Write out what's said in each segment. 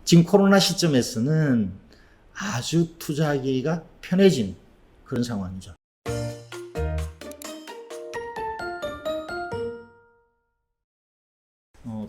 지금 코로나 시점에서는 아주 투자하기가 편해진 그런 상황이죠.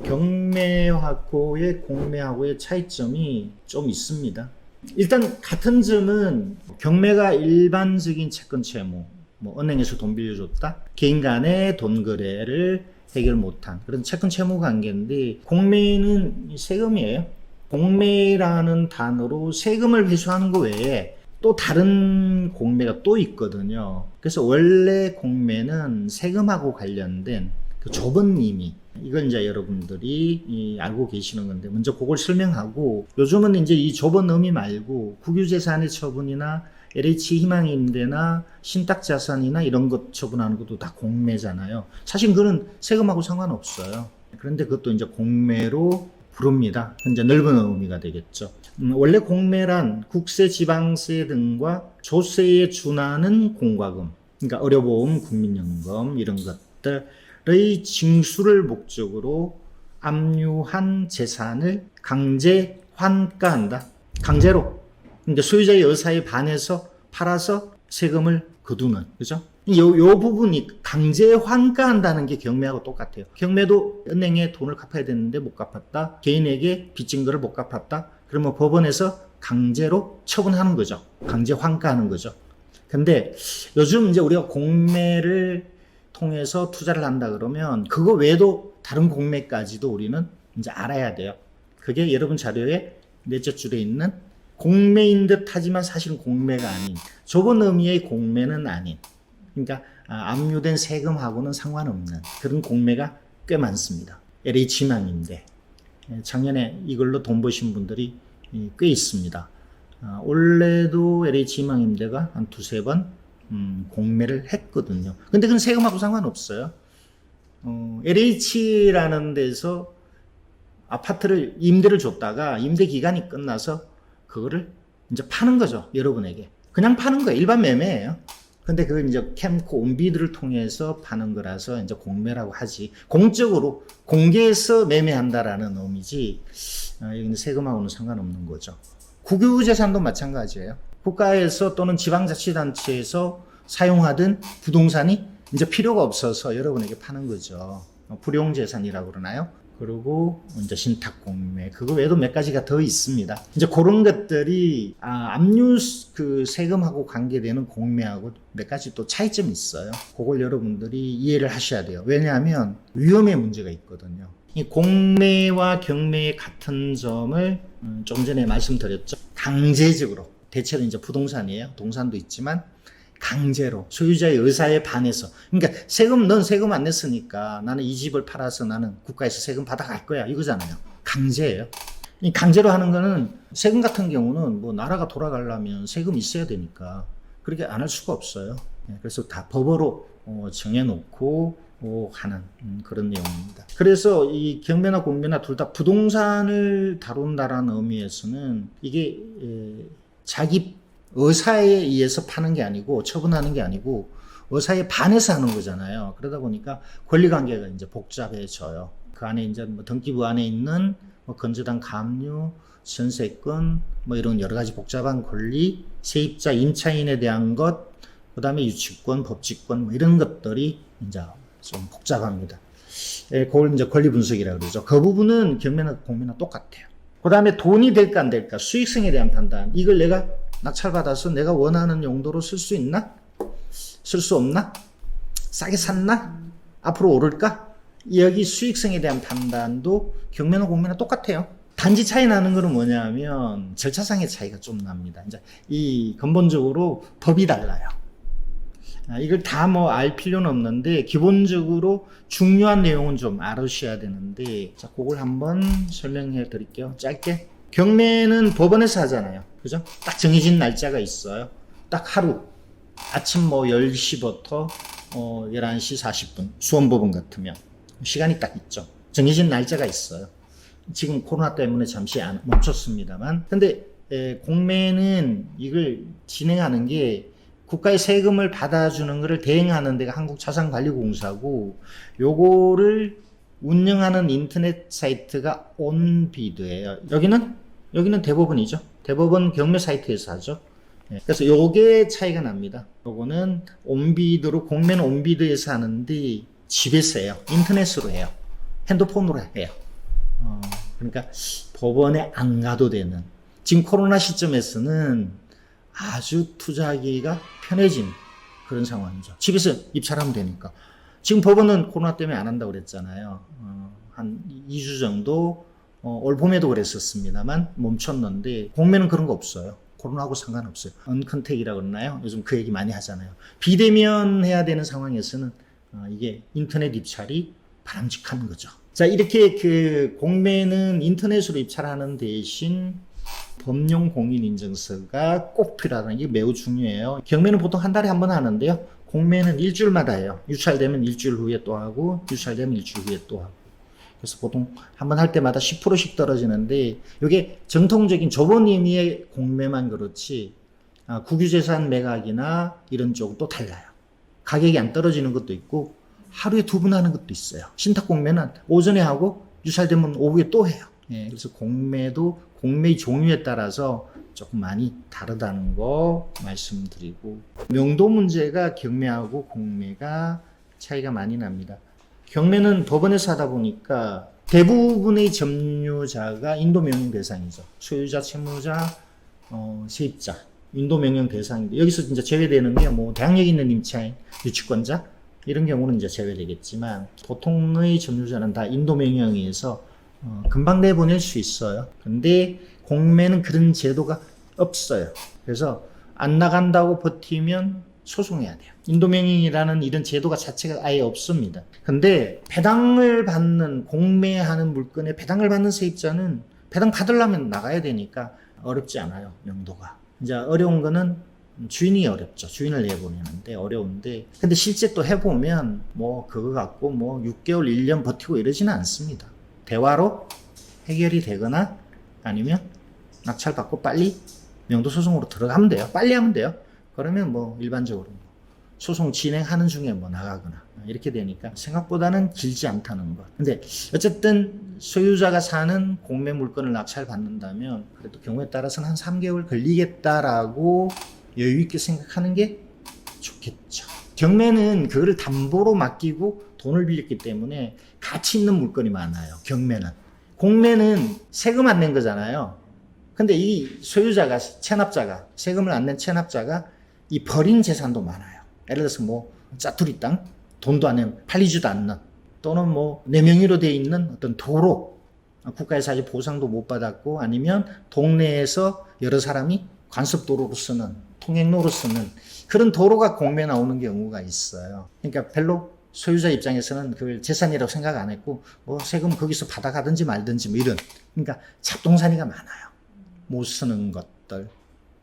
경매하고의 공매하고의 차이점이 좀 있습니다. 일단 같은 점은 경매가 일반적인 채권 채무, 뭐 은행에서 돈 빌려줬다, 개인 간의 돈 거래를 해결 못한 그런 채권 채무 관계인데, 공매는 세금이에요. 공매라는 단어로 세금을 회수하는 것 외에 또 다른 공매가 또 있거든요. 그래서 원래 공매는 세금하고 관련된 그 조번님이, 이걸 이제 여러분들이 알고 계시는 건데, 먼저 그걸 설명하고, 요즘은 이제 이 조번 의미 말고 국유재산의 처분이나 LH 희망임대나 신탁자산이나 이런 것 처분하는 것도 다 공매잖아요. 사실 그건 세금하고 상관없어요. 그런데 그것도 이제 공매로 부릅니다. 현재 넓은 의미가 되겠죠. 원래 공매란 국세, 지방세 등과 조세에 준하는 공과금, 그러니까 의료보험, 국민연금 이런 것들의 징수를 목적으로 압류한 재산을 강제 환가한다. 강제로. 근데 소유자의 의사에 반해서 팔아서 세금을 거두는, 그죠? 요 부분이 강제 환가한다는 게 경매하고 똑같아요. 경매도 은행에 돈을 갚아야 되는데 못 갚았다. 개인에게 빚진 거를 못 갚았다. 그러면 법원에서 강제로 처분하는 거죠. 강제 환가하는 거죠. 근데 요즘 이제 우리가 공매를 통해서 투자를 한다 그러면 그거 외에도 다른 공매까지도 우리는 이제 알아야 돼요. 그게 여러분 자료에 넷째 줄에 있는 공매인 듯 하지만 사실은 공매가 아닌, 좁은 의미의 공매는 아닌, 그러니까 압류된 세금하고는 상관없는 그런 공매가 꽤 많습니다. LH 희망임대, 작년에 이걸로 돈 버신 분들이 꽤 있습니다. 올해도 LH 희망임대가 한 두세 번 공매를 했거든요. 근데 그건 세금하고 상관없어요. LH라는 데서 아파트를 임대를 줬다가 임대 기간이 끝나서 그거를 이제 파는 거죠. 여러분에게. 그냥 파는 거예요. 일반 매매예요. 근데 그걸 이제 캠코 온비드를 통해서 파는 거라서 이제 공매라고 하지. 공적으로 공개해서 매매한다라는 의미지, 여기는 세금하고는 상관없는 거죠. 국유재산도 마찬가지예요. 국가에서 또는 지방자치단체에서 사용하던 부동산이 이제 필요가 없어서 여러분에게 파는 거죠. 불용재산이라고 그러나요? 그리고 이제 신탁공매, 그거 외에도 몇 가지가 더 있습니다. 이제 그런 것들이 압류 그 세금하고 관계되는 공매하고 몇 가지 또 차이점이 있어요. 그걸 여러분들이 이해를 하셔야 돼요. 왜냐하면 위험의 문제가 있거든요. 이 공매와 경매의 같은 점을 좀 전에 말씀드렸죠. 강제적으로, 대체로 이제 부동산이에요. 동산도 있지만 강제로 소유자의 의사에 반해서, 그러니까 넌 세금 안 냈으니까 나는 이 집을 팔아서 나는 국가에서 세금 받아갈 거야, 이거잖아요. 강제예요. 이 강제로 하는 거는, 세금 같은 경우는 뭐 나라가 돌아가려면 세금 있어야 되니까 그렇게 안 할 수가 없어요. 그래서 다 법으로 정해놓고 하는 그런 내용입니다. 그래서 이 경매나 공매나 둘 다 부동산을 다룬다라는 의미에서는 이게 자기 의사에 의해서 파는 게 아니고, 처분하는 게 아니고 의사에 반해서 하는 거잖아요. 그러다 보니까 권리관계가 이제 복잡해져요. 그 안에 이제 뭐 등기부 안에 있는 뭐 건저당 가압류, 전세권, 뭐 이런 여러 가지 복잡한 권리, 세입자 임차인에 대한 것, 그 다음에 유치권, 법치권, 뭐 이런 것들이 이제 좀 복잡합니다. 그걸 이제 권리 분석이라고 그러죠. 그 부분은 경매나 공매나 똑같아요. 그 다음에 돈이 될까 안 될까, 수익성에 대한 판단. 이걸 내가 낙찰받아서 내가 원하는 용도로 쓸 수 있나? 쓸 수 없나? 싸게 샀나? 앞으로 오를까? 여기 수익성에 대한 판단도 경매나 공매나 똑같아요. 단지 차이 나는 거는 뭐냐면 절차상의 차이가 좀 납니다. 이제 이 근본적으로 법이 달라요. 이걸 다 뭐 알 필요는 없는데 기본적으로 중요한 내용은 좀 알으셔야 되는데, 자, 그걸 한번 설명해 드릴게요. 짧게. 경매는 법원에서 하잖아요. 그죠? 딱 정해진 날짜가 있어요. 딱 하루. 아침 뭐 10시부터 11시 40분. 수원법원 같으면. 시간이 딱 있죠. 정해진 날짜가 있어요. 지금 코로나 때문에 잠시 멈췄습니다만. 근데 공매는 이걸 진행하는 게 국가의 세금을 받아주는 것을 대행하는 데가 한국자산관리공사고, 요거를 운영하는 인터넷 사이트가 온비드예요. 여기는 여기는 대법원이죠. 대법원 경매 사이트에서 하죠. 예, 그래서 요게 차이가 납니다. 요거는 온비드로, 공매는 온비드에서 하는데 집에서 해요. 인터넷으로 해요. 핸드폰으로 해요. 그러니까 법원에 안 가도 되는, 지금 코로나 시점에서는 아주 투자하기가 편해진 그런 상황이죠. 집에서 입찰하면 되니까. 지금 법원은 코로나 때문에 안 한다고 그랬잖아요. 한 2주 정도, 올 봄에도 그랬었습니다만 멈췄는데, 공매는 그런 거 없어요. 코로나하고 상관없어요. 언컨택이라고 그러나요? 요즘 그 얘기 많이 하잖아요. 비대면 해야 되는 상황에서는 이게 인터넷 입찰이 바람직한 거죠. 자, 이렇게 그 공매는 인터넷으로 입찰하는 대신 법령 공인 인증서가 꼭 필요하다는 게 매우 중요해요. 경매는 보통 한 달에 한 번 하는데요. 공매는 일주일마다 해요. 유찰되면 일주일 후에 또 하고, 유찰되면 일주일 후에 또 하고. 그래서 보통 한 번 할 때마다 10%씩 떨어지는데, 이게 정통적인 좁은 의미의 공매만 그렇지, 국유재산 매각이나 이런 쪽은 또 달라요. 가격이 안 떨어지는 것도 있고, 하루에 2번 하는 것도 있어요. 신탁 공매는 오전에 하고, 유찰되면 오후에 또 해요. 예, 그래서 공매도 공매의 종류에 따라서 조금 많이 다르다는 거 말씀드리고, 명도 문제가 경매하고 공매가 차이가 많이 납니다. 경매는 법원에서 하다 보니까 대부분의 점유자가 인도명령 대상이죠. 소유자, 채무자, 세입자, 인도명령 대상인데, 여기서 이제 제외되는 게 뭐 대항력 있는 임차인, 유치권자 이런 경우는 이제 제외되겠지만, 보통의 점유자는 다 인도명령에 의해서 금방 내보낼 수 있어요. 근데 공매는 그런 제도가 없어요. 그래서 안 나간다고 버티면 소송해야 돼요. 인도명령이라는 이런 제도가 자체가 아예 없습니다. 근데 배당을 받는, 공매하는 물건에 배당을 받는 세입자는 배당 받으려면 나가야 되니까 어렵지 않아요, 명도가. 이제 어려운 거는 주인이 어렵죠. 주인을 내보내는데 어려운데, 근데 실제 또 해보면 뭐 그거 갖고 뭐 6개월, 1년 버티고 이러지는 않습니다. 대화로 해결이 되거나 아니면 낙찰받고 빨리 명도소송으로 들어가면 돼요. 빨리 하면 돼요. 그러면 뭐 일반적으로 소송 진행하는 중에 뭐 나가거나 이렇게 되니까 생각보다는 길지 않다는 것. 근데 어쨌든 소유자가 사는 공매 물건을 낙찰받는다면 그래도 경우에 따라서는 한 3개월 걸리겠다라고 여유 있게 생각하는 게 좋겠죠. 경매는 그거를 담보로 맡기고 돈을 빌렸기 때문에 가치 있는 물건이 많아요. 경매는. 공매는 세금 안 낸 거잖아요. 근데 이 소유자가, 체납자가, 세금을 안 낸 체납자가 이 버린 재산도 많아요. 예를 들어서 뭐 짜투리 땅, 돈도 안 내면 팔리지도 않는, 또는 뭐 내 명의로 돼 있는 어떤 도로, 국가에서 아직 보상도 못 받았고, 아니면 동네에서 여러 사람이 관습도로로 쓰는, 통행로로 쓰는 그런 도로가 공매에 나오는 경우가 있어요. 그러니까 별로 소유자 입장에서는 그걸 재산이라고 생각 안 했고, 뭐 세금 거기서 받아가든지 말든지 뭐 이런, 그러니까 잡동사니가 많아요. 못 쓰는 것들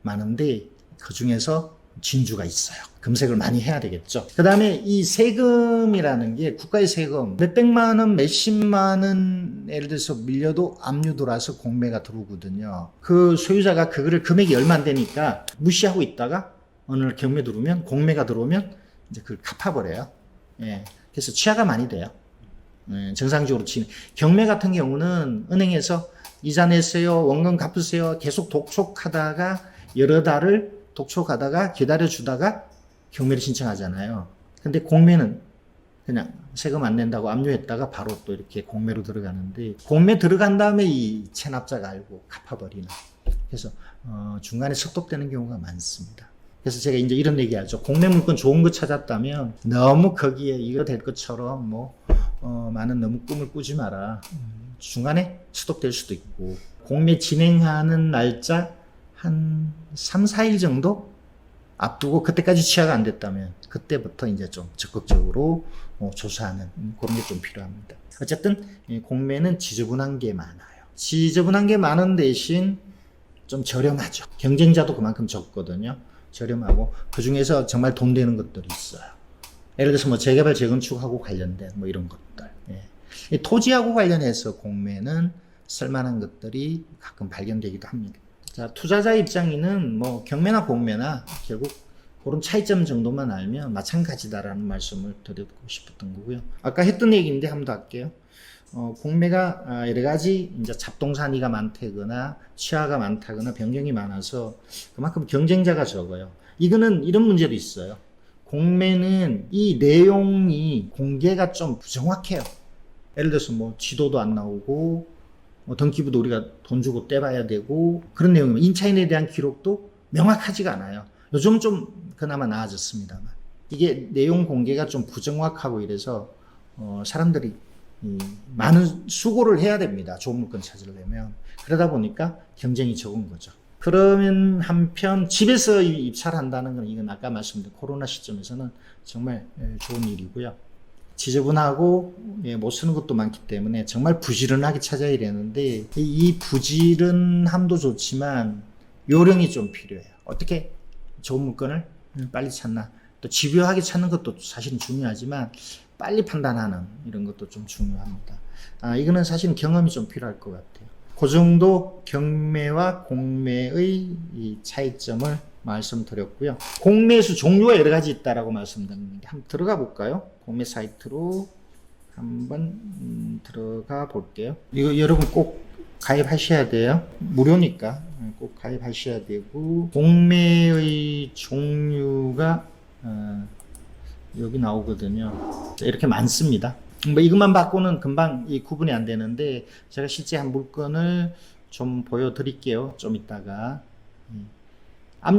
많은데 그 중에서 진주가 있어요. 검색을 많이 해야 되겠죠. 그 다음에 이 세금이라는 게, 국가의 세금 몇백만 원, 몇십만 원 예를 들어서 밀려도 압류 들어와서 공매가 들어오거든요. 그 소유자가 그거를 금액이 얼마 안 되니까 무시하고 있다가 어느 날 경매 들어오면, 공매가 들어오면 이제 그걸 갚아버려요. 예. 그래서 취하가 많이 돼요. 예. 정상적으로 치는. 경매 같은 경우는 은행에서 이자 내세요, 원금 갚으세요 계속 독촉하다가 여러 달을 독촉하다가 기다려주다가 경매를 신청하잖아요. 근데 공매는 그냥 세금 안 낸다고 압류했다가 바로 또 이렇게 공매로 들어가는데, 공매 들어간 다음에 이 체납자가 알고 갚아버리는. 그래서 중간에 석독되는 경우가 많습니다. 그래서 제가 이제 이런 얘기 하죠. 공매 물건 좋은 거 찾았다면 너무 거기에 이거 될 것처럼 뭐 많은 너무 꿈을 꾸지 마라. 중간에 스톱될 수도 있고, 공매 진행하는 날짜 한 3, 4일 정도 앞두고 그때까지 취하가 안 됐다면 그때부터 이제 좀 적극적으로 조사하는 그런 게 좀 필요합니다. 어쨌든 공매는 지저분한 게 많아요. 지저분한 게 많은 대신 좀 저렴하죠. 경쟁자도 그만큼 적거든요. 저렴하고 그 중에서 정말 돈 되는 것들이 있어요. 예를 들어서 뭐 재개발 재건축하고 관련된 뭐 이런 것들. 예. 토지하고 관련해서 공매는 쓸만한 것들이 가끔 발견되기도 합니다. 자, 투자자 입장에는 뭐 경매나 공매나 결국 그런 차이점 정도만 알면 마찬가지다라는 말씀을 드리고 싶었던 거고요. 아까 했던 얘기인데 한 번 더 할게요. 공매가 여러 가지 이제 잡동사니가 많다거나 치아가 많다거나 변경이 많아서 그만큼 경쟁자가 적어요. 이거는 이런 문제도 있어요. 공매는 이 내용이 공개가 좀 부정확해요. 예를 들어서 뭐 지도도 안 나오고 등기부도 우리가 돈 주고 떼봐야 되고 그런 내용이면 임차인에 대한 기록도 명확하지가 않아요. 요즘 좀 그나마 나아졌습니다만 이게 내용 공개가 좀 부정확하고 이래서 사람들이 많은 수고를 해야 됩니다. 좋은 물건 찾으려면. 그러다 보니까 경쟁이 적은 거죠. 그러면 한편 집에서 입찰 한다는 건 이건 아까 말씀드린 코로나 시점에서는 정말 좋은 일이고요. 지저분하고 못 쓰는 것도 많기 때문에 정말 부지런하게 찾아야 되는데 이 부지런함도 좋지만 요령이 좀 필요해요. 어떻게 좋은 물건을 빨리 찾나. 또 집요하게 찾는 것도 사실은 중요하지만 빨리 판단하는 이런 것도 좀 중요합니다. 이거는 사실은 경험이 좀 필요할 것 같아요. 그 정도 경매와 공매의 이 차이점을 말씀드렸고요. 공매수 종류가 여러 가지 있다라고 말씀드렸는데 한번 들어가 볼까요? 공매 사이트로 한번 들어가 볼게요. 이거 여러분 꼭 가입하셔야 돼요. 무료니까 꼭 가입하셔야 되고 공매의 종류가 여기 나오거든요. 이렇게 많습니다. 뭐 이것만 받고는 금방 이 구분이 안 되는데 제가 실제 한 물건을 좀 보여드릴게요. 좀 이따가.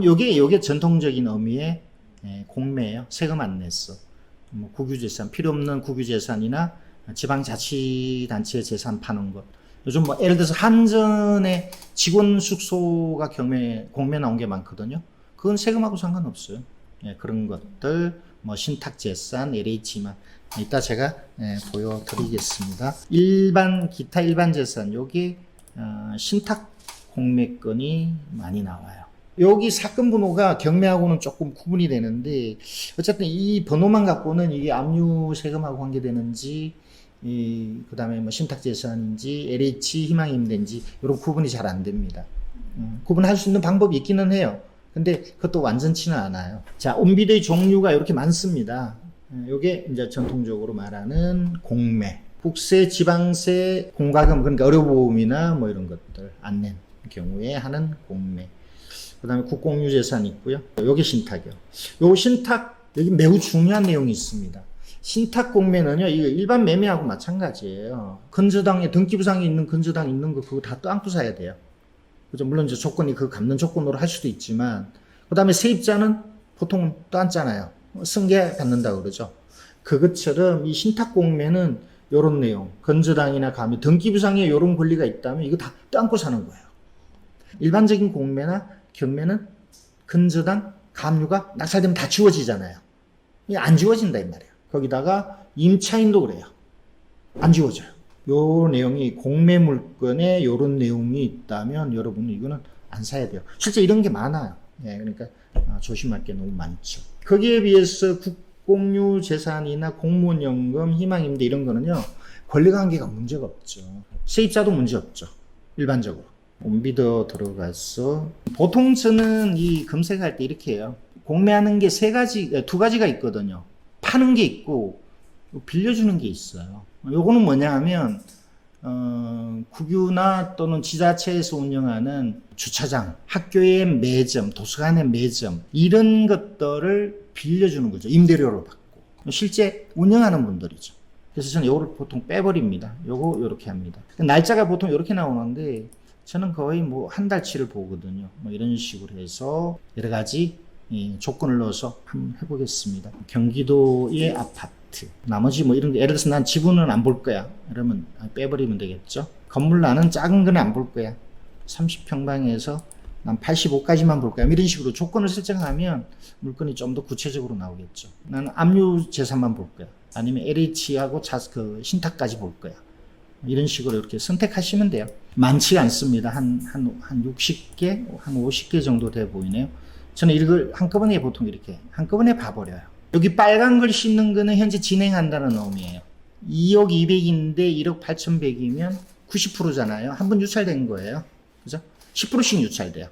요게 전통적인 의미의 공매예요. 세금 안 냈어. 뭐 국유재산, 필요 없는 국유재산이나 지방자치단체 재산 파는 것. 요즘 뭐 예를 들어서 한전의 직원 숙소가 공매 나온 게 많거든요. 그건 세금하고 상관없어요. 그런 것들, 뭐 신탁재산, LH만 이따 제가 보여드리겠습니다. 기타 일반 재산, 요게 신탁 공매건이 많이 나와요. 여기 사건 번호가 경매하고는 조금 구분이 되는데 어쨌든 이 번호만 갖고는 이게 압류 세금하고 관계되는지 그 다음에 뭐 신탁재산인지 LH 희망임대인지 이런 구분이 잘 안 됩니다. 구분할 수 있는 방법이 있기는 해요. 근데 그것도 완전치는 않아요. 자, 온비의 종류가 이렇게 많습니다. 요게 이제 전통적으로 말하는 공매. 국세, 지방세, 공과금, 그러니까 의료보험이나 뭐 이런 것들 안 낸 경우에 하는 공매. 그 다음에 국공유재산 있고요. 요게 신탁이요. 요 신탁, 여기 매우 중요한 내용이 있습니다. 신탁 공매는요, 이거 일반 매매하고 마찬가지예요. 건저당에, 등기부상에 있는 건저당 있는 거 그거 다 떠안고 사야 돼요. 그죠? 물론 이제 조건이 그 갚는 조건으로 할 수도 있지만, 그 다음에 세입자는 보통 떠안잖아요. 승계 받는다고 그러죠. 그것처럼 이 신탁 공매는 요런 내용, 건저당이나 가면 등기부상에 요런 권리가 있다면 이거 다 떠안고 사는 거예요. 일반적인 공매나 경매는 건저당, 가압류가 낙찰되면 다 지워지잖아요. 이게 안 지워진다 이 말이에요. 거기다가 임차인도 그래요. 안 지워져요. 요 내용이 공매 물건에 요런 내용이 있다면 여러분은 이거는 안 사야 돼요. 실제 이런 게 많아요. 그러니까 조심할 게 너무 많죠. 거기에 비해서 국공유 재산이나 공무원연금, 희망임대 이런 거는요. 권리관계가 문제가 없죠. 세입자도 문제 없죠. 일반적으로. 온비더 들어가서 보통 저는 이 검색할 때 이렇게 해요. 공매하는 게 두 가지가 있거든요. 파는 게 있고 빌려주는 게 있어요. 요거는 뭐냐 하면 국유나 또는 지자체에서 운영하는 주차장, 학교의 매점, 도서관의 매점 이런 것들을 빌려주는 거죠. 임대료를 받고 실제 운영하는 분들이죠. 그래서 저는 요거를 보통 빼버립니다. 요거 요렇게 합니다. 날짜가 보통 요렇게 나오는데 저는 거의 뭐 한 달치를 보거든요. 뭐 이런 식으로 해서 여러 가지 조건을 넣어서 한번 해보겠습니다. 경기도의 아파트. 나머지 뭐 이런 거, 예를 들어서 난 지분은 안 볼 거야. 이러면 빼버리면 되겠죠. 건물 나는 작은 건 안 볼 거야. 30평방에서 난 85까지만 볼 거야. 이런 식으로 조건을 설정하면 물건이 좀 더 구체적으로 나오겠죠. 나는 압류 재산만 볼 거야. 아니면 LH하고 신탁까지 볼 거야. 이런 식으로 이렇게 선택하시면 돼요. 많지 않습니다. 한 60개, 한 50개 정도 돼 보이네요. 저는 이걸 한꺼번에 보통 이렇게 한꺼번에 봐버려요. 여기 빨간 글 씹는 거는 현재 진행한다는 의미예요. 2억 200인데 1억 8,100이면 90%잖아요. 한 번 유찰된 거예요. 그죠? 10%씩 유찰돼요.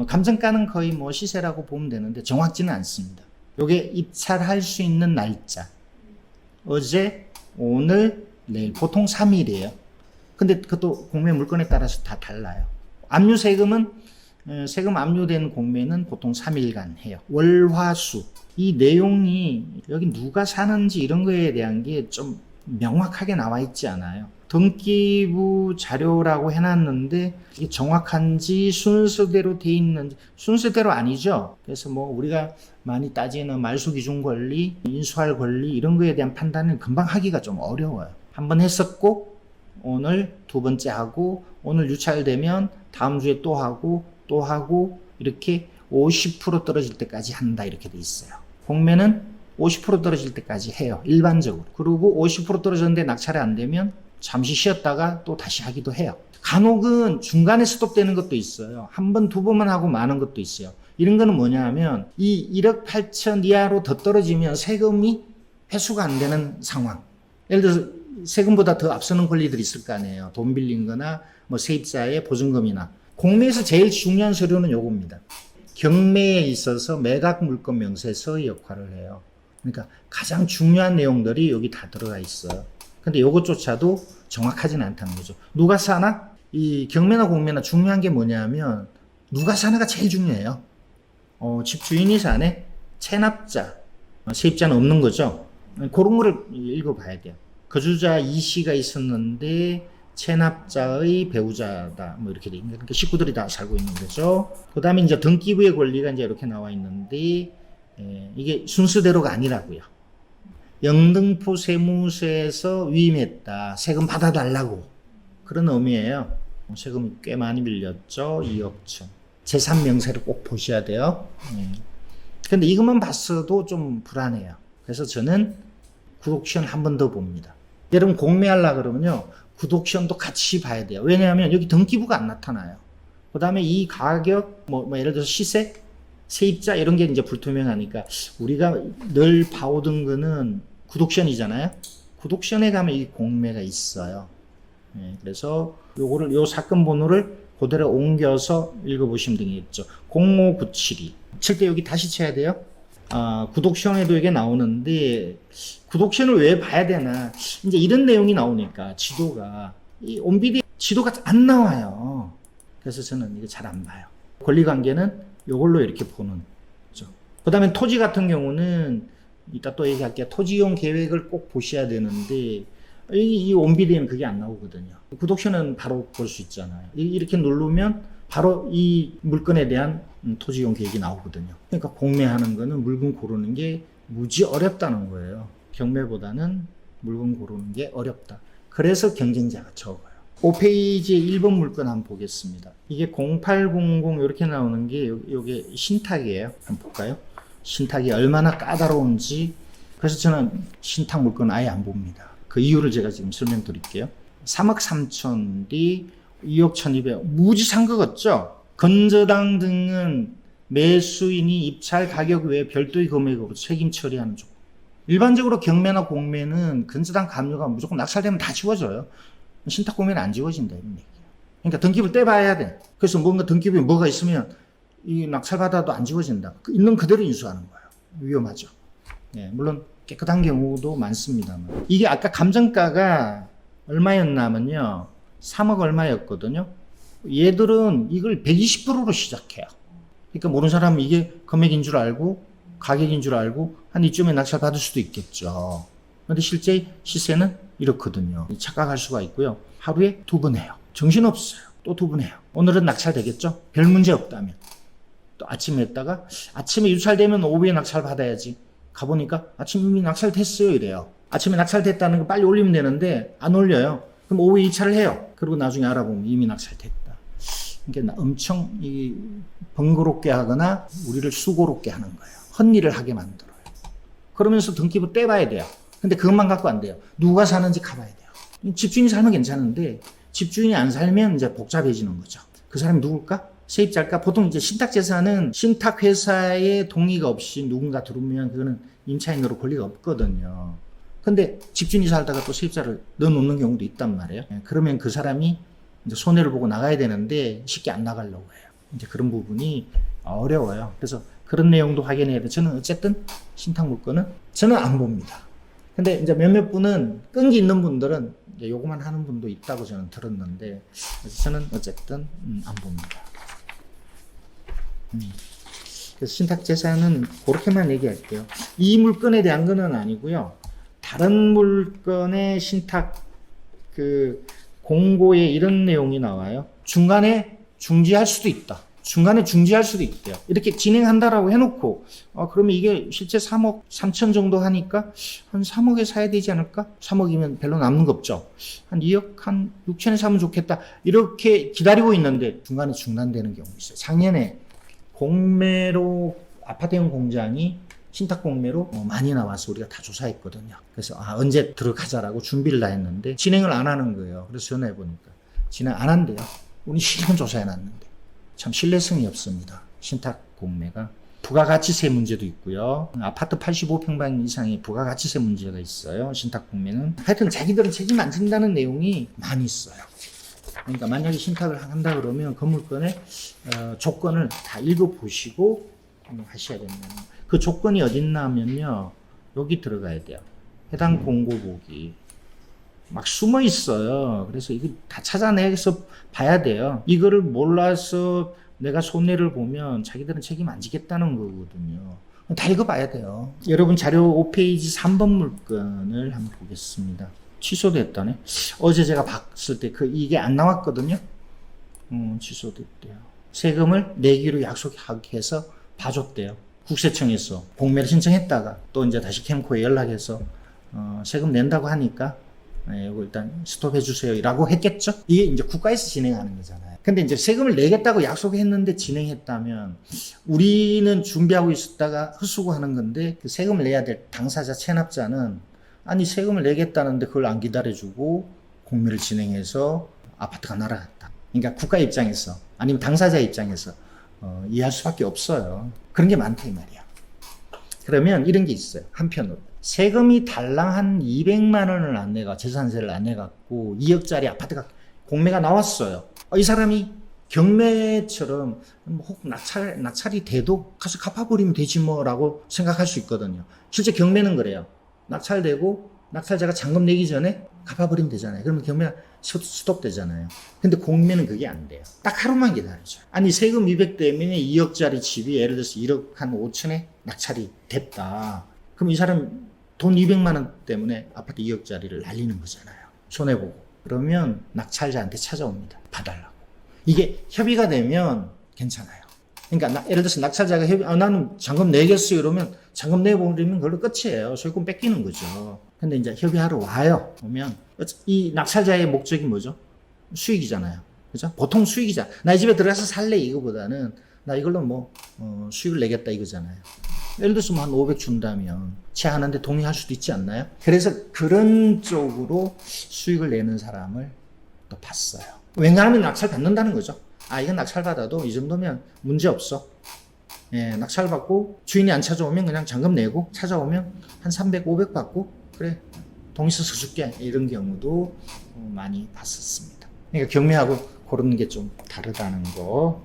감정가는 거의 뭐 시세라고 보면 되는데 정확지는 않습니다. 요게 입찰할 수 있는 날짜. 어제, 오늘, 내일. 보통 3일이에요. 근데 그것도 공매 물건에 따라서 다 달라요. 압류 세금은 세금 압류된 공매는 보통 3일간 해요. 월화수. 이 내용이 여기 누가 사는지 이런 거에 대한 게 좀 명확하게 나와 있지 않아요. 등기부 자료라고 해놨는데 이게 정확한지 순서대로 돼 있는지 순서대로 아니죠. 그래서 뭐 우리가 많이 따지는 말소기준 권리, 인수할 권리 이런 거에 대한 판단을 금방 하기가 좀 어려워요. 한번 했었고 오늘 두 번째 하고 오늘 유찰되면 다음 주에 또 하고 이렇게 50% 떨어질 때까지 한다 이렇게 돼 있어요. 공매는 50% 떨어질 때까지 해요. 일반적으로. 그리고 50% 떨어졌는데 낙찰이 안 되면 잠시 쉬었다가 또 다시 하기도 해요. 간혹은 중간에 스톱되는 것도 있어요. 한 번, 두 번만 하고 마는 것도 있어요. 이런 거는 뭐냐 하면 이 1억 8천 이하로 더 떨어지면 세금이 회수가 안 되는 상황. 예를 들어서 세금보다 더 앞서는 권리들이 있을 거 아니에요. 돈 빌린 거나 뭐 세입자의 보증금이나. 공매에서 제일 중요한 서류는 요겁니다. 경매에 있어서 매각 물건 명세서의 역할을 해요. 그러니까 가장 중요한 내용들이 여기 다 들어가 있어요. 근데 요것조차도 정확하진 않다는 거죠. 누가 사나? 이 경매나 공매나 중요한 게 뭐냐면 누가 사나가 제일 중요해요. 집주인이 사네? 체납자, 세입자는 없는 거죠. 그런 거를 읽어봐야 돼요. 거주자 이씨가 있었는데 체납자의 배우자다. 뭐 이렇게 돼 있는 그러니까 식구들이 다 살고 있는 거죠. 그 다음에 이제 등기부의 권리가 이제 이렇게 나와 있는데 이게 순서대로가 아니라고요. 영등포 세무서에서 위임했다. 세금 받아달라고. 그런 의미예요. 세금이 꽤 많이 밀렸죠. 2억 천. 재산 명세를 꼭 보셔야 돼요. 근데 이것만 봤어도 좀 불안해요. 그래서 저는 구독시험 한 번 더 봅니다. 여러분 공매하려고 그러면요. 구독시험도 같이 봐야 돼요. 왜냐하면 여기 등기부가 안 나타나요. 그 다음에 이 가격, 뭐 예를 들어서 시세, 세입자 이런 게 이제 불투명하니까 우리가 늘 봐오던 거는 구독시험이잖아요. 구독시험에 가면 이 공매가 있어요. 그래서 요거를 요 사건 번호를 그대로 옮겨서 읽어보시면 되겠죠. 05972. 칠 때 여기 다시 쳐야 돼요. 구독시험에도 이게 나오는데 구독시험을 왜 봐야 되나? 이제 이런 내용이 나오니까 지도가 이 온비디 지도가 안 나와요. 그래서 저는 이거 잘 안 봐요. 권리관계는 요걸로 이렇게 보는 거죠. 그 다음에 토지 같은 경우는 이따 또 얘기할게요. 토지이용 계획을 꼭 보셔야 되는데 이 온비디에는 그게 안 나오거든요. 구독시험은 바로 볼 수 있잖아요. 이렇게 누르면 바로 이 물건에 대한 토지이용 계획이 나오거든요. 그러니까 공매하는 거는 물건 고르는 게 무지 어렵다는 거예요. 경매보다는 물건 고르는 게 어렵다. 그래서 경쟁자가 적어요. 5페이지에 1번 물건 한번 보겠습니다. 이게 0800 이렇게 나오는 게 요게 신탁이에요. 한번 볼까요? 신탁이 얼마나 까다로운지. 그래서 저는 신탁 물건 아예 안 봅니다. 그 이유를 제가 지금 설명드릴게요. 3억 3천 뒤 2억 1200 무지 산 거 같죠? 건저당 등은 매수인이 입찰 가격 외에 별도의 금액으로 책임 처리하는 조건. 일반적으로 경매나 공매는 건저당 감유가 무조건 낙찰되면 다 지워져요. 신탁 공매는 안 지워진다 이런 얘기예요. 그러니까 등기부를 떼봐야 돼. 그래서 뭔가 등기부에 뭐가 있으면 이 낙찰받아도 안 지워진다. 있는 그대로 인수하는 거예요. 위험하죠. 물론 깨끗한 경우도 많습니다만. 이게 아까 감정가가 얼마였냐면요. 3억 얼마였거든요. 얘들은 이걸 120%로 시작해요. 그러니까 모르는 사람은 이게 금액인 줄 알고 가격인 줄 알고 한 이쯤에 낙찰 받을 수도 있겠죠. 근데 실제 시세는 이렇거든요. 착각할 수가 있고요. 하루에 2번 해요. 정신없어요. 또 2번 해요. 오늘은 낙찰 되겠죠? 별 문제 없다면. 또 아침에 했다가 아침에 유찰되면 오후에 낙찰 받아야지. 가보니까 아침에 이미 낙찰됐어요 이래요. 아침에 낙찰됐다는 거 빨리 올리면 되는데 안 올려요. 그럼 오후에 이차를 해요. 그리고 나중에 알아보면 이미 낙찰됐다. 그러니까 엄청 번거롭게 하거나 우리를 수고롭게 하는 거예요. 헛일을 하게 만들어요. 그러면서 등기부 떼봐야 돼요. 근데 그것만 갖고 안 돼요. 누가 사는지 가봐야 돼요. 집주인이 살면 괜찮은데 집주인이 안 살면 이제 복잡해지는 거죠. 그 사람이 누굴까? 세입자일까? 보통 이제 신탁재산은 신탁회사의 동의가 없이 누군가 들어오면 그거는 임차인으로 권리가 없거든요. 근데 집주인이 살다가 또 세입자를 넣어놓는 경우도 있단 말이에요. 그러면 그 사람이 이제 손해를 보고 나가야 되는데 쉽게 안 나가려고 해요. 이제 그런 부분이 어려워요. 그래서 그런 내용도 확인해야 돼요. 저는 어쨌든 신탁 물건은 저는 안 봅니다. 근데 이제 몇몇 분은 끈기 있는 분들은 이제 요거만 하는 분도 있다고 저는 들었는데, 그래서 저는 어쨌든 안 봅니다. 그래서 신탁재산은 그렇게만 얘기할게요. 이 물건에 대한 거는 아니고요. 다른 물건의 신탁 그 공고에 이런 내용이 나와요. 중간에 중지할 수도 있다. 중간에 중지할 수도 있대요. 이렇게 진행한다라고 해놓고, 그러면 이게 실제 3억 3천 정도 하니까 한 3억에 사야 되지 않을까? 3억이면 별로 남는 거 없죠. 한 2억 한 6천에 사면 좋겠다. 이렇게 기다리고 있는데 중간에 중단되는 경우 있어요. 작년에 공매로 아파트형 공장이 신탁 공매로 많이 나와서 우리가 다 조사했거든요. 그래서 언제 들어가자라고 준비를 다 했는데 진행을 안 하는 거예요. 그래서 전화해 보니까 진행 안 한대요. 우리 신용 조사해 놨는데 참 신뢰성이 없습니다. 신탁 공매가 부가가치세 문제도 있고요. 아파트 85평방 이상의 부가가치세 문제가 있어요. 신탁 공매는 하여튼 자기들은 책임 안 진다는 내용이 많이 있어요. 그러니까 만약에 신탁을 한다 그러면 건물권의 조건을 다 읽어보시고 하셔야 됩니다. 그 조건이 어딨나 하면요. 여기 들어가야 돼요. 해당 공고보기. 막 숨어 있어요. 그래서 이거 다 찾아내서 봐야 돼요. 이거를 몰라서 내가 손해를 보면 자기들은 책임 안 지겠다는 거거든요. 다 읽어봐야 돼요. 여러분 자료 5페이지 3번 물건을 한번 보겠습니다. 취소됐다네. 어제 제가 봤을 때 이게 안 나왔거든요. 취소됐대요. 세금을 내기로 약속하게 해서 봐줬대요. 국세청에서 공매를 신청했다가 또 이제 다시 캠코에 연락해서 세금 낸다고 하니까 이거 일단 스톱해 주세요라고 했겠죠. 이게 이제 국가에서 진행하는 거잖아요. 근데 이제 세금을 내겠다고 약속했는데 진행했다면 우리는 준비하고 있었다가 헛수고하는 건데 그 세금을 내야 될 당사자 체납자는 아니 세금을 내겠다는데 그걸 안 기다려주고 공매를 진행해서 아파트가 날아갔다. 그러니까 국가 입장에서 아니면 당사자 입장에서 이해할 수밖에 없어요. 그런 게 많다 이 말이야. 그러면 이런 게 있어요. 한편으로 세금이 달랑 한 200만 원을 안 내가 재산세를 안 내갖고 2억짜리 아파트가 공매가 나왔어요. 이 사람이 경매처럼 혹 낙찰이 돼도 가서 갚아버리면 되지 뭐라고 생각할 수 있거든요. 실제 경매는 그래요. 낙찰되고 낙찰자가 잔금 내기 전에 갚아버리면 되잖아요. 그러면 경매가 스톱되잖아요. 근데 공매는 그게 안 돼요. 딱 하루만 기다려줘요. 아니 세금 200 때문에 2억짜리 집이 예를 들어서 1억 한 5천에 낙찰이 됐다. 그럼 이 사람 돈 200만 원 때문에 아파트 2억짜리를 날리는 거잖아요. 손해보고. 그러면 낙찰자한테 찾아옵니다. 봐달라고. 이게 협의가 되면 괜찮아요. 그러니까 예를 들어서 낙찰자가 나는 잔금 내겠어요 이러면 잔금 내버리면 그걸로 끝이에요. 소유권 뺏기는 거죠. 근데 이제 협의하러 와요. 오면 이 낙찰자의 목적이 뭐죠? 수익이잖아요. 그죠? 보통 수익이잖아. 나 이 집에 들어가서 살래 이거보다는 나 이걸로 수익을 내겠다 이거잖아요. 예를 들어서 한 500 준다면 채하는데 동의할 수도 있지 않나요? 그래서 그런 쪽으로 수익을 내는 사람을 또 봤어요. 웬간하면 낙찰 받는다는 거죠. 이건 낙찰 받아도 이 정도면 문제 없어. 예, 낙찰 받고 주인이 안 찾아오면 그냥 잔금 내고 찾아오면 한 300, 500 받고 그래 동의서 써줄게 이런 경우도 많이 봤었습니다. 그러니까 경매하고 그런 게 좀 다르다는 거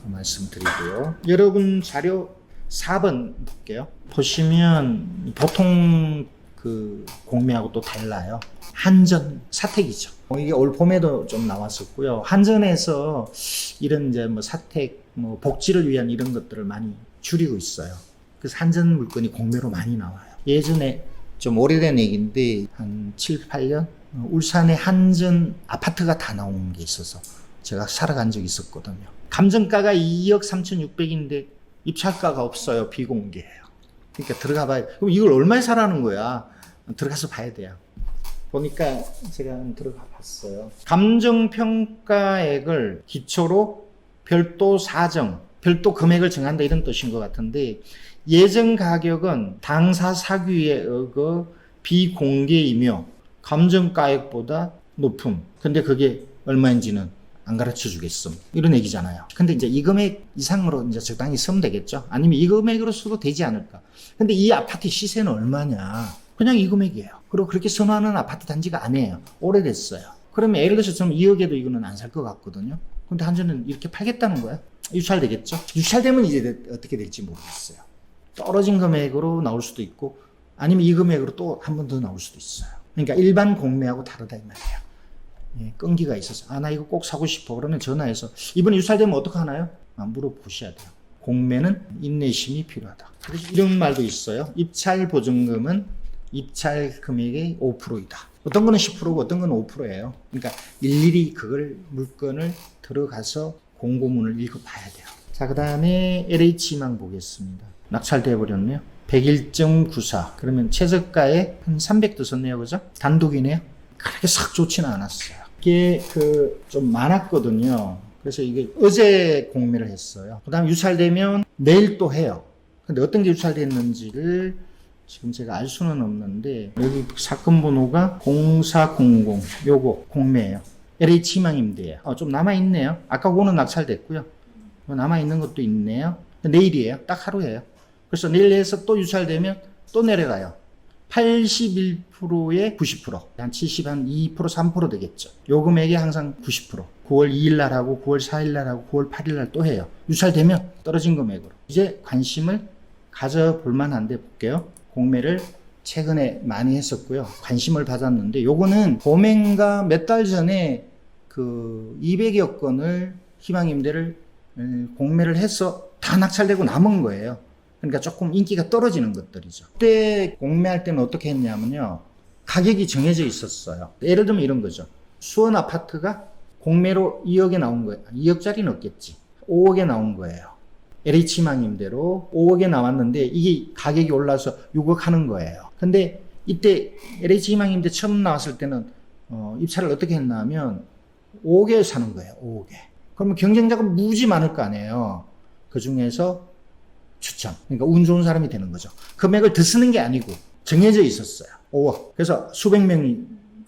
말씀드리고요. 여러분 자료 4번 볼게요. 보시면 보통 그 공매하고 또 달라요. 한전 사택이죠. 이게 올 봄에도 좀 나왔었고요. 한전에서 이런 이제 사택, 복지를 위한 이런 것들을 많이 줄이고 있어요. 그래서 한전 물건이 공매로 많이 나와요. 예전에 좀 오래된 얘기인데 한 7, 8년 울산에 한전 아파트가 다 나온 게 있어서 제가 살아간 적이 있었거든요. 감정가가 2억 3,600인데 입찰가가 없어요. 비공개예요. 그러니까 들어가 봐야 그럼 이걸 얼마에 사라는 거야. 들어가서 봐야 돼요. 보니까 제가 들어가 봤어요. 감정평가액을 기초로 별도 사정, 별도 금액을 정한다 이런 뜻인 것 같은데 예정 가격은 당사 사규에 의거 비공개이며 감정가액보다 높음. 근데 그게 얼마인지는 안 가르쳐 주겠음. 이런 얘기잖아요. 근데 이제 이 금액 이상으로 이제 적당히 쓰면 되겠죠. 아니면 이 금액으로 써도 되지 않을까. 근데 이 아파트 시세는 얼마냐. 그냥 이 금액이에요. 그리고 그렇게 선호하는 아파트 단지가 아니에요. 오래됐어요. 그러면 예를 들어서 좀 2억에도 이거는 안 살 것 같거든요. 근데 한전은 이렇게 팔겠다는 거야? 유찰되겠죠? 유찰되면 이제 어떻게 될지 모르겠어요. 떨어진 금액으로 나올 수도 있고 아니면 이 금액으로 또 한 번 더 나올 수도 있어요. 그러니까 일반 공매하고 다르다 이 말이에요. 예, 끈기가 있어서 나 이거 꼭 사고 싶어. 그러면 전화해서 이번에 유찰되면 어떡하나요? 물어보셔야 돼요. 공매는 인내심이 필요하다. 그래서 이런 말도 있어요. 입찰 보증금은 입찰 금액의 5%이다. 어떤 거는 10%고 어떤 거는 5%예요. 그러니까 일일이 그걸 물건을 들어가서 공고문을 읽어봐야 돼요. 자, 그 다음에 LH망 보겠습니다. 낙찰돼 버렸네요. 101.94. 그러면 최저가에 한 300도 썼네요. 그죠? 단독이네요. 그렇게 싹 좋지는 않았어요. 이게 좀 많았거든요. 그래서 이게 어제 공매를 했어요. 그 다음 유찰되면 내일 또 해요. 근데 어떤 게 유찰됐는지를 지금 제가 알 수는 없는데, 여기 사건 번호가 0400, 요거 공매예요. LH망임대예요. 좀 남아있네요. 아까 그거는 낙찰됐고요. 남아있는 것도 있네요. 내일이에요. 딱 하루예요. 그래서 내일 해서 또 유찰되면 또 내려가요. 81%에 90%. 한 70, 한 2%, 3% 되겠죠. 요 금액이 항상 90%. 9월 2일 날 하고 9월 4일 날 하고 9월 8일 날 또 해요. 유찰되면 떨어진 금액으로. 이제 관심을 가져볼 만한데 볼게요. 공매를 최근에 많이 했었고요. 관심을 받았는데 요거는 봄엔가 몇 달 전에 200여 건을 희망임대를 공매를 해서 다 낙찰되고 남은 거예요. 그러니까 조금 인기가 떨어지는 것들이죠. 그때 공매할 때는 어떻게 했냐면요. 가격이 정해져 있었어요. 예를 들면 이런 거죠. 수원 아파트가 공매로 2억에 나온 거예요. 2억짜리는 없겠지. 5억에 나온 거예요. LH망임대로 5억에 나왔는데 이게 가격이 올라서 6억 하는 거예요. 근데 이때 LH망임대 처음 나왔을 때는 입찰을 어떻게 했냐면 5억에 사는 거예요. 5억에. 그러면 경쟁자가 무지 많을 거 아니에요. 그 중에서 추천. 그러니까 운 좋은 사람이 되는 거죠. 금액을 더 쓰는 게 아니고 정해져 있었어요. 5억. 그래서 수백 명이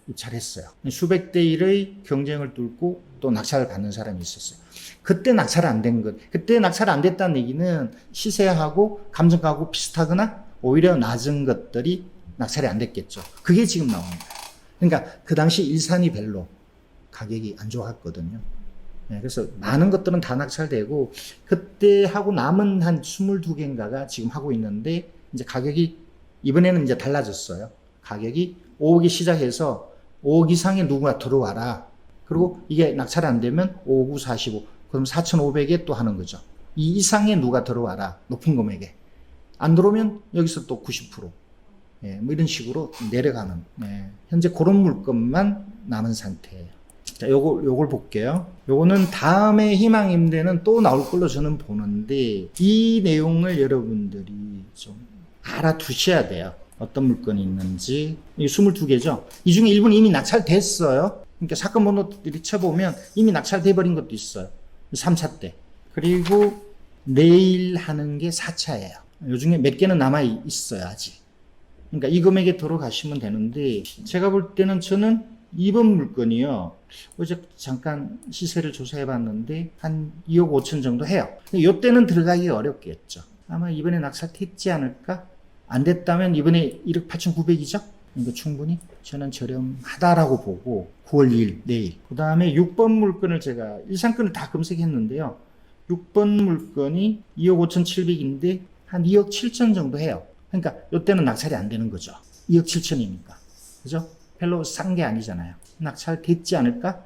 입찰했어요. 수백 대 1의 경쟁을 뚫고 또 낙찰을 받는 사람이 있었어요. 그때 낙찰 안 된 것. 그때 낙찰 안 됐다는 얘기는 시세하고 감정가하고 비슷하거나 오히려 낮은 것들이 낙찰이 안 됐겠죠. 그게 지금 나오는 거예요. 그러니까 그 당시 일산이 별로 가격이 안 좋았거든요. 네, 그래서 많은 것들은 다 낙찰되고 그때 하고 남은 한 22개인가가 지금 하고 있는데 이제 가격이 이번에는 이제 달라졌어요. 가격이 5억이 시작해서 5억 이상에 누가 들어와라. 그리고 이게 낙찰 안 되면 5, 9, 45. 그럼 4,500에 또 하는 거죠. 이 이상에 누가 들어와라. 높은 금액에. 안 들어오면 여기서 또 90%. 예, 뭐 이런 식으로 내려가는. 예, 현재 그런 물건만 남은 상태예요. 자, 요걸 볼게요. 요거는 다음에 희망임대는 또 나올 걸로 저는 보는데 이 내용을 여러분들이 좀 알아두셔야 돼요. 어떤 물건이 있는지. 이게 22개죠. 이 중에 일부는 이미 낙찰됐어요. 그러니까 사건 번호들이 쳐보면 이미 낙찰돼 버린 것도 있어요. 3차 때. 그리고 내일 하는 게 4차예요. 요 중에 몇 개는 남아 있어요, 아직. 그러니까 이 금액에 들어가시면 되는데 제가 볼 때는 저는 이번 물건이요. 어제 잠깐 시세를 조사해 봤는데 한 2억 5천 정도 해요. 이때는 들어가기 어렵겠죠. 아마 이번에 낙찰됐지 않을까? 안 됐다면 이번에 1억 8,900이죠? 그러니까 충분히 저는 저렴하다라고 보고 9월 2일 내일. 그 다음에 6번 물건을 제가 일산건을 다 검색했는데요. 6번 물건이 2억 5,700인데 한 2억 7천 정도 해요. 그러니까 이때는 낙찰이 안 되는 거죠. 2억 7천이니까. 그죠? 별로 싼 게 아니잖아요. 낙찰 됐지 않을까?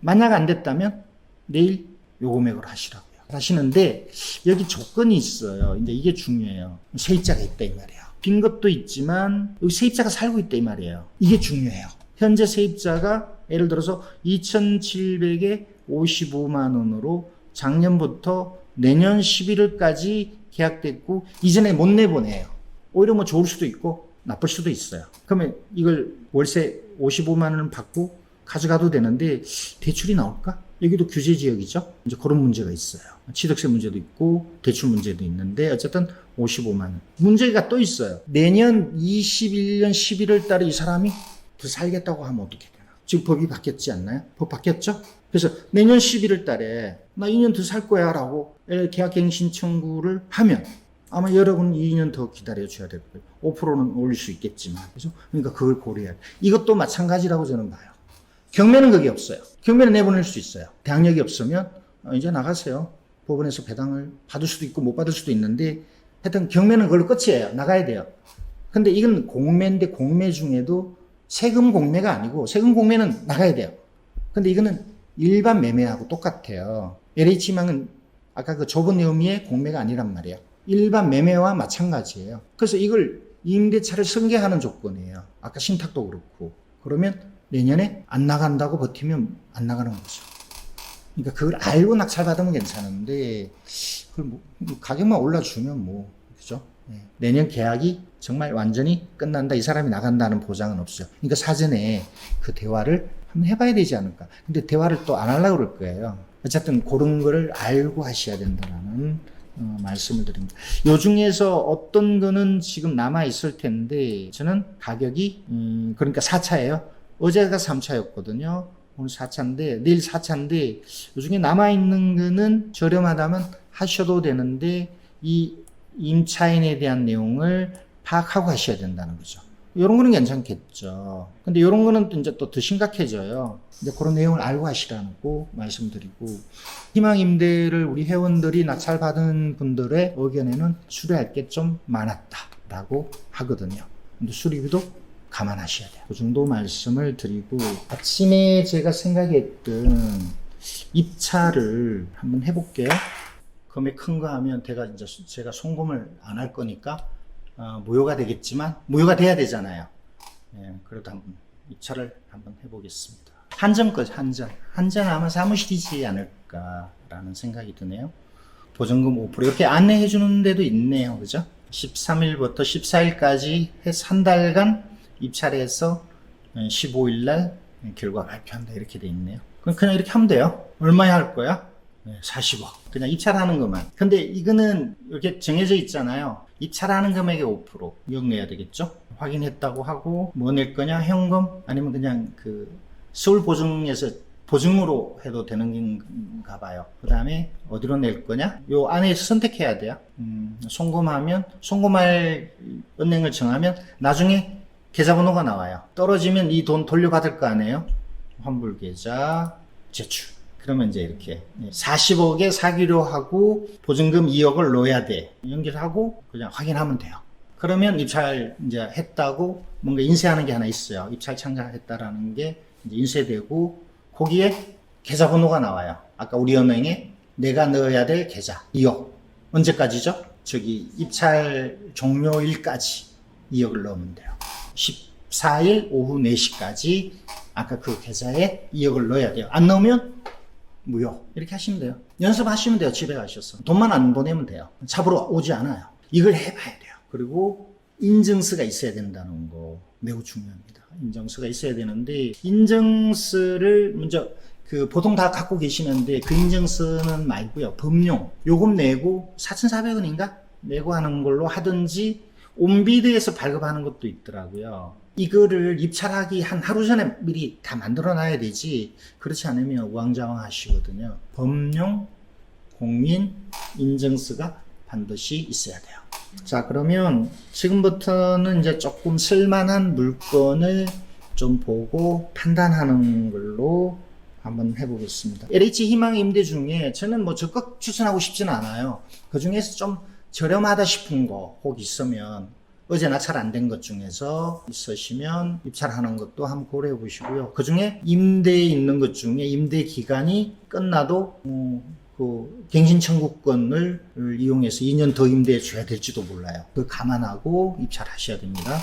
만약 안 됐다면 내일 요 금액으로 하시라고요. 하시는데 여기 조건이 있어요. 이제 이게 중요해요. 세입자가 있다 이 말이에요. 빈 것도 있지만 여기 세입자가 살고 있다 이 말이에요. 이게 중요해요. 현재 세입자가 예를 들어서 2,700에 55만 원으로 작년부터 내년 11월까지 계약됐고 이전에 못 내보내요. 오히려 뭐 좋을 수도 있고 나쁠 수도 있어요. 그러면 이걸 월세 55만 원을 받고 가져가도 되는데 대출이 나올까? 여기도 규제 지역이죠. 이제 그런 문제가 있어요. 취득세 문제도 있고 대출 문제도 있는데 어쨌든 55만 원. 문제가 또 있어요. 내년 21년 11월 달에 이 사람이 더 살겠다고 하면 어떻게 되나? 지금 법이 바뀌었지 않나요? 법 바뀌었죠? 그래서 내년 11월 달에 나 2년 더 살 거야 라고 계약갱신 청구를 하면 아마 여러분 2년 더 기다려줘야 될 거예요. 5%는 올릴 수 있겠지만. 그죠? 그러니까 그걸 고려해야 돼. 이것도 마찬가지라고 저는 봐요. 경매는 그게 없어요. 경매는 내보낼 수 있어요. 대항력이 없으면 이제 나가세요. 법원에서 배당을 받을 수도 있고 못 받을 수도 있는데 하여튼 경매는 그걸로 끝이에요. 나가야 돼요. 근데 이건 공매인데 공매 중에도 세금 공매가 아니고 세금 공매는 나가야 돼요. 근데 이거는 일반 매매하고 똑같아요. LH망은 아까 그 좁은 의미의 공매가 아니란 말이에요. 일반 매매와 마찬가지예요. 그래서 이걸 임대차를 승계하는 조건이에요. 아까 신탁도 그렇고. 그러면 내년에 안 나간다고 버티면 안 나가는 거죠. 그러니까 그걸 알고 낙찰받으면 괜찮은데 그걸 뭐 가격만 올라주면 뭐 그죠? 네. 내년 계약이 정말 완전히 끝난다, 이 사람이 나간다는 보장은 없어요. 그러니까 사전에 그 대화를 한번 해봐야 되지 않을까. 근데 대화를 또 안 하려고 그럴 거예요. 어쨌든 그런 거를 알고 하셔야 된다는 말씀을 드립니다. 요 중에서 어떤 거는 지금 남아 있을 텐데 저는 가격이 그러니까 4차예요. 어제가 3차였거든요. 오늘 4차인데 내일 4차인데 요 중에 남아 있는 거는 저렴하다면 하셔도 되는데 이 임차인에 대한 내용을 파악하고 하셔야 된다는 거죠. 이런 거는 괜찮겠죠. 근데 이런 거는 또 이제 또 더 심각해져요. 이제 그런 내용을 알고 하시라고 말씀드리고, 희망 임대를 우리 회원들이 낙찰받은 분들의 의견에는 수리할 게 좀 많았다라고 하거든요. 근데 수리비도 감안하셔야 돼요. 그 정도 말씀을 드리고, 아침에 제가 생각했던 입찰을 한번 해볼게요. 금액 큰 거 하면 제가 송금을 안 할 거니까 무효가 되겠지만 무효가 돼야 되잖아요. 예, 그래도 한번 입찰을 한번 해보겠습니다. 한전까지 한전 아마 사무실이지 않을까라는 생각이 드네요. 보증금 5% 이렇게 안내해 주는 데도 있네요. 그죠? 13일부터 14일까지 해서 한 달간 입찰해서 15일날 결과 발표한다 이렇게 돼 있네요. 그냥 이렇게 하면 돼요. 얼마에 할 거야? 40억. 그냥 입찰하는 것만. 근데 이거는 이렇게 정해져 있잖아요. 입찰하는 금액의 5% 이억 내야 되겠죠? 확인했다고 하고 뭐 낼 거냐? 현금 아니면 그냥 그 서울 보증에서 보증으로 해도 되는 건가 봐요. 그 다음에 어디로 낼 거냐? 요 안에서 선택해야 돼요. 송금하면 송금할 은행을 정하면 나중에 계좌번호가 나와요. 떨어지면 이 돈 돌려받을 거 아니에요? 환불계좌 제출. 그러면 이제 이렇게 40억에 사기로 하고 보증금 2억을 넣어야 돼. 연결하고 그냥 확인하면 돼요. 그러면 입찰 이제 했다고 뭔가 인쇄하는 게 하나 있어요. 입찰 참가했다라는 게 이제 인쇄되고 거기에 계좌번호가 나와요. 아까 우리 은행에 내가 넣어야 될 계좌 2억. 언제까지죠? 저기 입찰 종료일까지 2억을 넣으면 돼요. 14일 오후 4시까지 아까 그 계좌에 2억을 넣어야 돼요. 안 넣으면 무효. 이렇게 하시면 돼요. 연습하시면 돼요. 집에 가셔서. 돈만 안 보내면 돼요. 잡으러 오지 않아요. 이걸 해봐야 돼요. 그리고 인증서가 있어야 된다는 거 매우 중요합니다. 인증서가 있어야 되는데 인증서를 먼저 보통 다 갖고 계시는데 그 인증서는 말고요. 법용 요금 내고 4,400원인가 내고 하는 걸로 하든지 온비드에서 발급하는 것도 있더라고요. 이거를 입찰하기 한 하루 전에 미리 다 만들어 놔야 되지 그렇지 않으면 우왕좌왕 하시거든요. 법용 공인 인증서가 반드시 있어야 돼요. 자, 그러면 지금부터는 이제 조금 쓸만한 물건을 좀 보고 판단하는 걸로 한번 해보겠습니다. LH 희망 임대 중에 저는 뭐 적극 추천하고 싶지는 않아요. 그 중에서 좀 저렴하다 싶은 거 혹 있으면 어제 낙찰 안 된 것 중에서 있으시면 입찰하는 것도 한번 고려해 보시고요. 그 중에 임대에 있는 것 중에 임대 기간이 끝나도 그 갱신 청구권을 이용해서 2년 더 임대해 줘야 될지도 몰라요. 그걸 감안하고 입찰하셔야 됩니다.